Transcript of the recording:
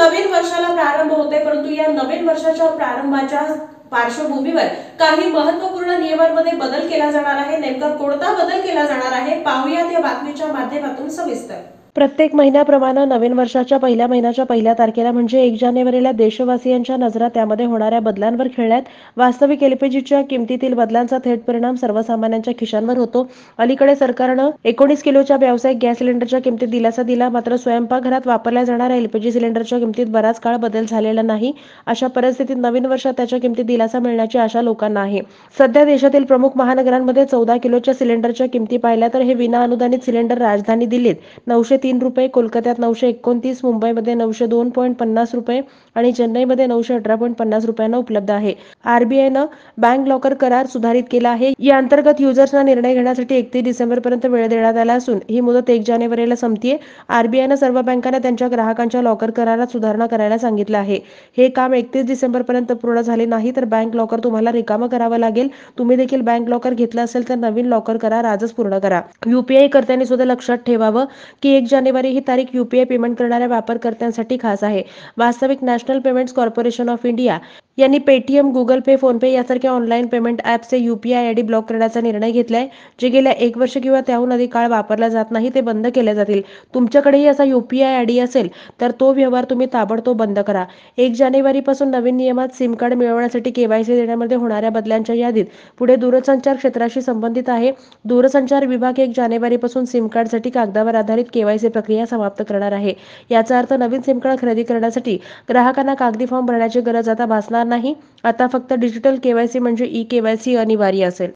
नवीन वर्षाला प्रारंभ होते, परंतु या नवीन वर्षाच्या प्रारंभाच्या पार्श्वभूमीवर काही महत्त्वपूर्ण नियमांमध्ये बदल केला जाणार आहे। नेमका कोणता बदल केला जाणार आहे पाहूयात या बातमीच्या माध्यमातून सविस्तर। प्रत्येक महिन्याप्रमाणे नवीन वर्षाच्या पहिल्या महिन्याच्या पहिल्या तारखेला म्हणजे 1 जानेवारीला देशवासियांच्या नजरा त्यामध्ये होणाऱ्या बदलांवर खेळल्यात। वास्तविक एलपीजीच्या किमतीतील बदलांचा थेट परिणाम सर्वसामान्यांच्या खिशांवर होतो। अलीकडे सरकारनं 19 किलोच्या व्यावसायिक गॅस सिलेंडरच्या किमतीत दिलासा दिला, मात्र स्वयंपाकघरात वापरल्या जाणाऱ्या एलपीजी सिलेंडरच्या किमतीत बराच काळ बदल झालेला नाही। अशा परिस्थितीत नवीन वर्षात त्याच्या किमतीत दिलासा मिळण्याची आशा लोकांना आहे। सध्या देशातील प्रमुख महानगरांमध्ये 14 किलोच्या सिलेंडरच्या किमती पाहिल्या तर हे विनाअनुदानित सिलेंडर राजधानी दिल्लीत 903 रुपये, कोलकात्यात 929, मुंबईमध्ये 902.50 रुपये आणि चेन्नईमध्ये 918.50 रुपयांना उपलब्ध आहे। आरबीआयनं बँक लॉकर करार सुधारित केला आहे। या अंतर्गत युजर्सना निर्णय घेण्यासाठी 31 डिसेंबरपर्यंत वेळ देण्यात आला असून ही मुदत 1 जानेवारीला संपतीये। आरबीआयनं सर्व बँकांना त्यांच्या ग्राहकांच्या लॉकर करारात सुधारणा करायला सांगितलं आहे। हे काम 31 डिसेंबरपर्यंत पूर्ण झाले नाही तर बँक लॉकर तुम्हाला रिकामं करावं लागेल। तुम्ही देखील बँक लॉकर घेतलं असेल तर नवीन लॉकर करार आजच पूर्ण करा। यूपीआय कर्त्यांनी सुद्धा लक्षात ठेवावं की 1 जानेवारी ही तारीख यूपीआय पेमेंट करणाऱ्या वापरकर्त्यांसाठी खास आहे। वास्तविक National Payments Corporation of India यांनी पेटीएम, गुगल पे, फोनपे यासारख्या ऑनलाईन पेमेंट ॲप्सचे यूपीआय आयडी ब्लॉक करण्याचा निर्णय घेतलाय। जे गेल्या 1 वर्ष किंवा त्याहून अधिक काळ वापरला जात नाही ते बंद केले जातील। तुमच्याकडेही असा यूपीआय आयडी असेल तर तो व्यवहार तुम्ही ताबडतोब बंद करा। 1 जानेवारीपासून नवीन नियमात सिम कार्ड मिळवण्यासाठी केवायसी देण्यामध्ये होणाऱ्या बदलांच्या यादीत पुढे दूरसंचार क्षेत्राशी संबंधित आहे। दूरसंचार विभाग 1 जानेवारीपासून सिम कार्डसाठी कागदावर आधारित केवायसी प्रक्रिया समाप्त करणार आहे। याचा अर्थ नवीन सिम कार्ड खरेदी करण्यासाठी ग्राहकांना कागदी फॉर्म भरण्याची गरज आता भासणार नाही। आता फक्त डिजिटल केवायसी म्हणजे ई केवायसी अनिवार्य असेल।